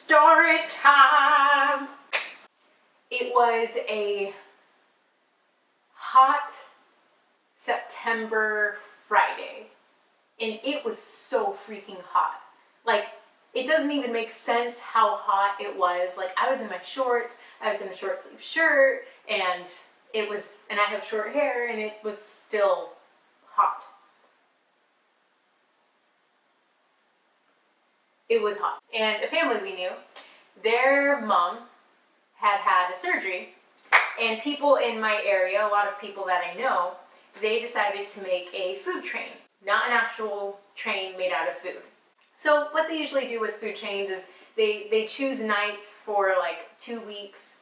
Story time! It was a hot September Friday, and it was so freaking hot. Like, it doesn't even make sense how hot it was. Like, I was in my shorts, I was in a short sleeve shirt, and I have short hair, and it was still hot. It was hot. And a family we knew, their mom had a surgery, and people in my area, a lot of people that I know, they decided to make a food train. Not an actual train made out of food. So what they usually do with food trains is they choose nights for like 2 weeks,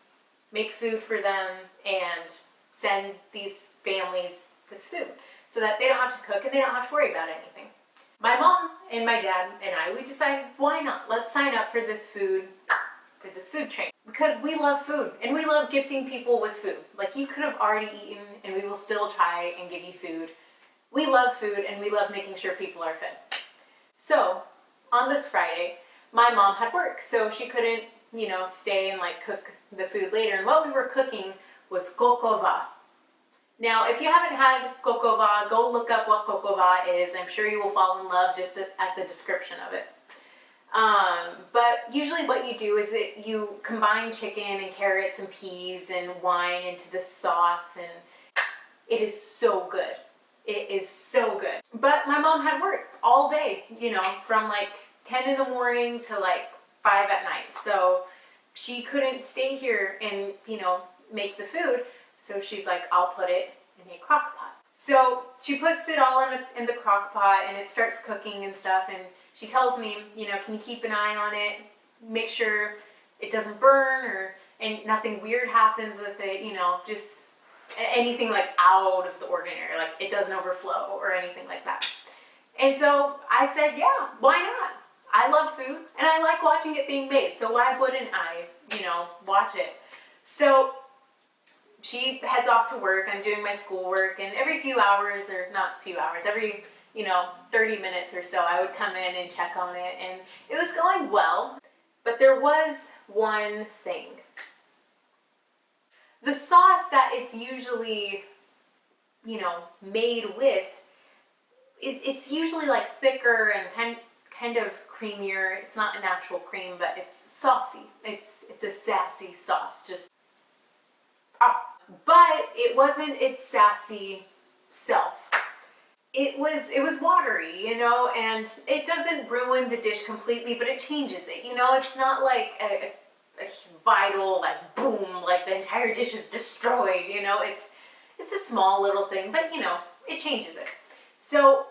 make food for them, and send these families this food so that they don't have to cook and they don't have to worry about anything. My mom and my dad and I, we decided, why not? Let's sign up for this food train. Because we love food and we love gifting people with food. Like, you could have already eaten and we will still try and give you food. We love food and we love making sure people are fed. So on this Friday, my mom had work, so she couldn't, stay and like cook the food later. And what we were cooking was kokova. Now, if you haven't had kokova, go look up what kokova is. I'm sure you will fall in love just at the description of it. But usually what you do is you combine chicken and carrots and peas and wine into this sauce, and it is so good. It is so good. But my mom had work all day, from like 10 in the morning to like 5 at night. So she couldn't stay here and, make the food. So she's like, I'll put it in a crock pot. So she puts it all in the crock pot, and it starts cooking and stuff. And she tells me, can you keep an eye on it? Make sure it doesn't burn and nothing weird happens with it, just anything like out of the ordinary, like it doesn't overflow or anything like that. And so I said, yeah, why not? I love food and I like watching it being made, so why wouldn't I, watch it? So she heads off to work. I'm doing my schoolwork, and every few hours, or not few hours, every 30 minutes or so, I would come in and check on it, and it was going well. But there was one thing. The sauce that it's usually, made with, it's usually like thicker and kind of creamier. It's not a natural cream, but it's saucy. It's a sassy sauce, but it wasn't its sassy self. It was watery, and it doesn't ruin the dish completely, but it changes it. It's not like a vital, like, boom, like the entire dish is destroyed. It's a small little thing, but it changes it. So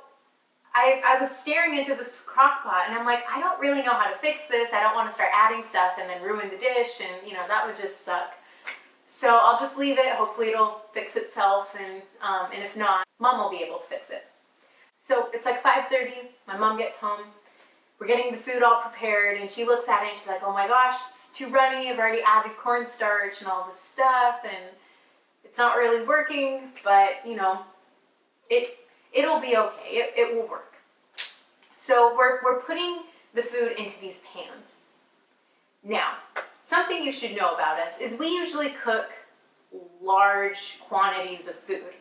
I was staring into this crock pot, and I'm like, I don't really know how to fix this. I don't want to start adding stuff and then ruin the dish, and that would just suck. So I'll just leave it. Hopefully it'll fix itself, and if not, Mom will be able to fix it. So it's like 5:30. My mom gets home. We're getting the food all prepared, and she looks at it and she's like, oh my gosh, it's too runny. I've already added cornstarch and all this stuff, and it's not really working, but it'll be okay. It will work. So we're putting the food into these pans. Now, something you should know about us is we usually cook large quantities of food.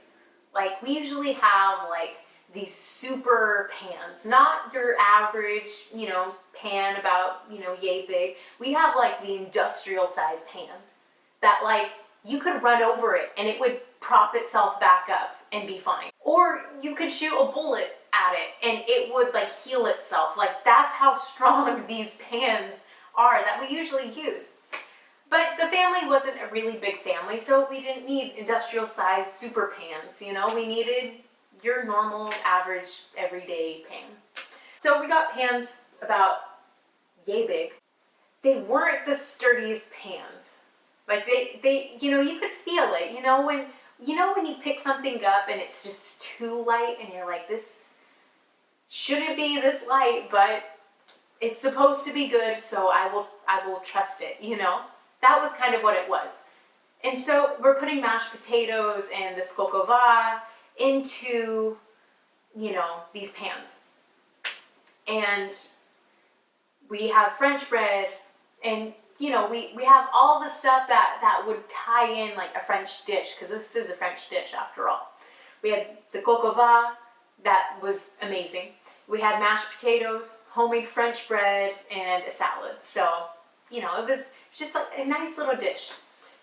Like, we usually have like these super pans, not your average, pan about, yay big. We have like the industrial size pans that like you could run over it and it would prop itself back up and be fine. Or you could shoot a bullet at it and it would like heal itself. Like, that's how strong these pans are that we usually use. But the family wasn't a really big family, so we didn't need industrial size super pans. We needed your normal, average, everyday pan. So we got pans about yay big. They weren't the sturdiest pans. Like, they you could feel it. When you pick something up and it's just too light, and you're like, this shouldn't be this light, but it's supposed to be good, so I will trust it. That was kind of what it was. And so we're putting mashed potatoes and this kokova into, these pans. And we have French bread And you know, we have all the stuff that would tie in like a French dish, because this is a French dish after all. We had the coq au vin, that was amazing. We had mashed potatoes, homemade French bread, and a salad. So, you know, it was just like a nice little dish.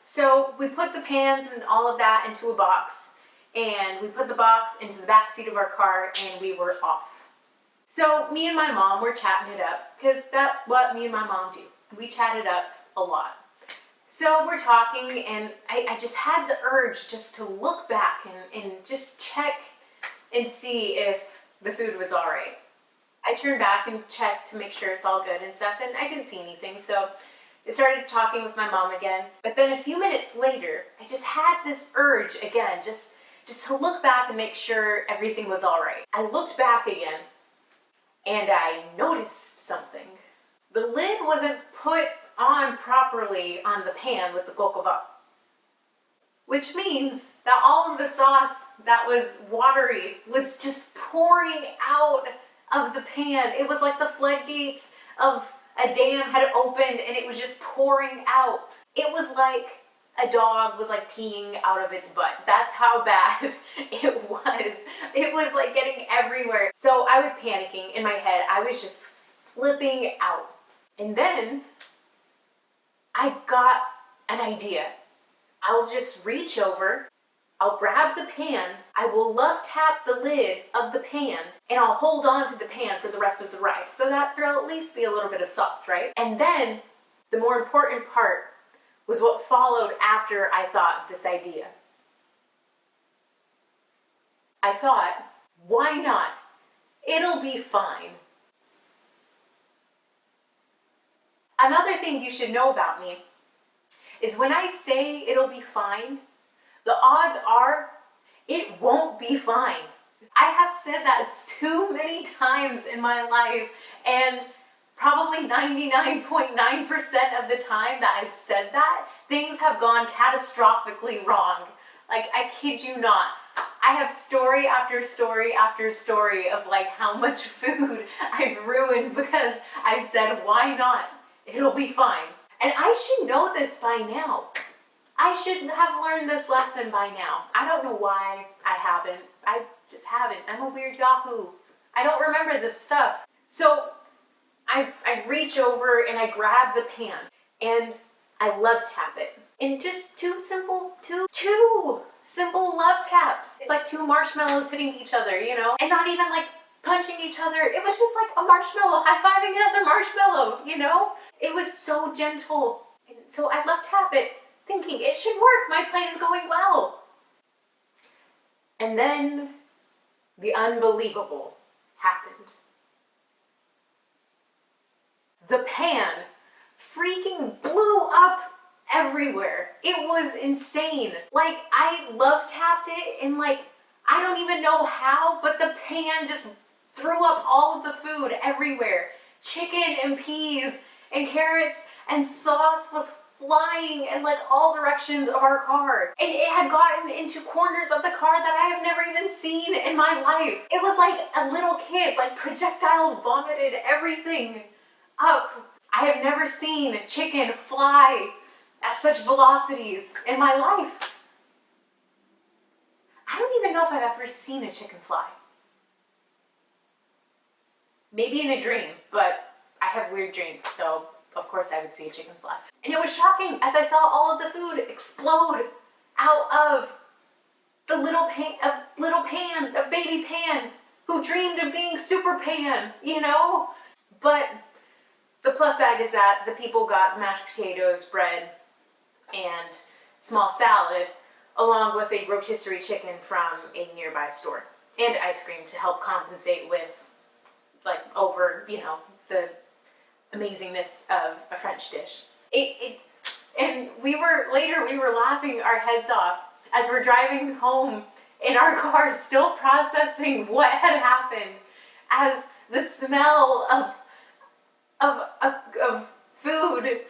So we put the pans and all of that into a box, and we put the box into the back seat of our car, and we were off. So me and my mom were chatting it up, because that's what me and my mom do. We chat it up a lot. So we're talking, and I just had the urge just to look back and just check and see if the food was all right. I turned back and checked to make sure it's all good and stuff, and I didn't see anything. So I started talking with my mom again. But then a few minutes later, I just had this urge again, just to look back and make sure everything was all right. I looked back again, and I noticed something. The lid wasn't put on properly on the pan with the coq au vin, which means that all of the sauce that was watery was just pouring out of the pan. It was like the floodgates of a dam had opened, and it was just pouring out. It was like a dog was like peeing out of its butt. That's how bad it was. It was like getting everywhere. So I was panicking in my head. I was just flipping out. And then I got an idea. I'll just reach over, I'll grab the pan, I will love tap the lid of the pan, and I'll hold on to the pan for the rest of the ride, so that there'll at least be a little bit of sauce, right? And then, the more important part was what followed after I thought of this idea. I thought, why not? It'll be fine. Another thing you should know about me is when I say it'll be fine, the odds are it won't be fine. I have said that too many times in my life, and probably 99.9% of the time that I've said that, things have gone catastrophically wrong. Like, I kid you not. I have story after story after story of like how much food I've ruined because I've said, why not? It'll be fine. And I should know this by now. I should have learned this lesson by now. I don't know why I haven't. I just haven't. I'm a weird Yahoo. I don't remember this stuff. So I reach over and I grab the pan and I love tap it. And just two simple love taps. It's like two marshmallows hitting each other, you know? And not even like punching each other. It was just like a marshmallow high-fiving another marshmallow, you know? It was so gentle. And so I love tap it, thinking it should work. My plan's going well. And then the unbelievable happened. The pan freaking blew up everywhere. It was insane. Like, I love tapped it and like, I don't even know how, but the pan just threw up all of the food everywhere. Chicken and peas and carrots and sauce was flying in like all directions of our car. And it had gotten into corners of the car that I have never even seen in my life. It was like a little kid, like projectile vomited everything up. I have never seen chicken fly at such velocities in my life. I don't even know if I've ever seen a chicken fly. Maybe in a dream, but I have weird dreams, so of course I would see a chicken fly. And it was shocking as I saw all of the food explode out of the little pan, a baby pan, who dreamed of being Super Pan, you know? But the plus side is that the people got mashed potatoes, bread, and small salad, along with a rotisserie chicken from a nearby store, and ice cream to help compensate with, like, over, you know, the amazingness of a French dish. And we were laughing our heads off as we're driving home in our car, still processing what had happened, as the smell of food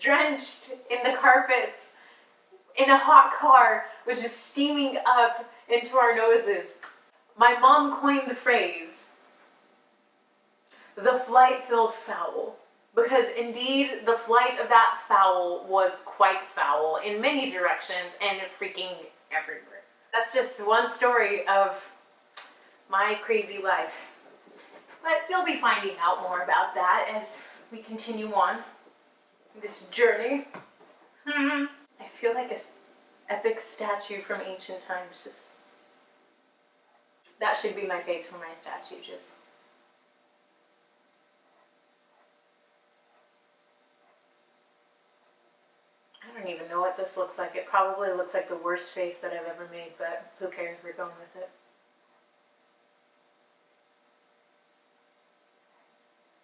drenched in the carpets in a hot car was just steaming up into our noses. My mom coined the phrase, the flight-filled fowl. Because indeed, the flight of that fowl was quite foul in many directions and freaking everywhere. That's just one story of my crazy life. But you'll be finding out more about that as we continue on this journey. I feel like an epic statue from ancient times. Just that should be my face for my statue. Just. I don't even know what this looks like. It probably looks like the worst face that I've ever made, but who cares? We're going with it.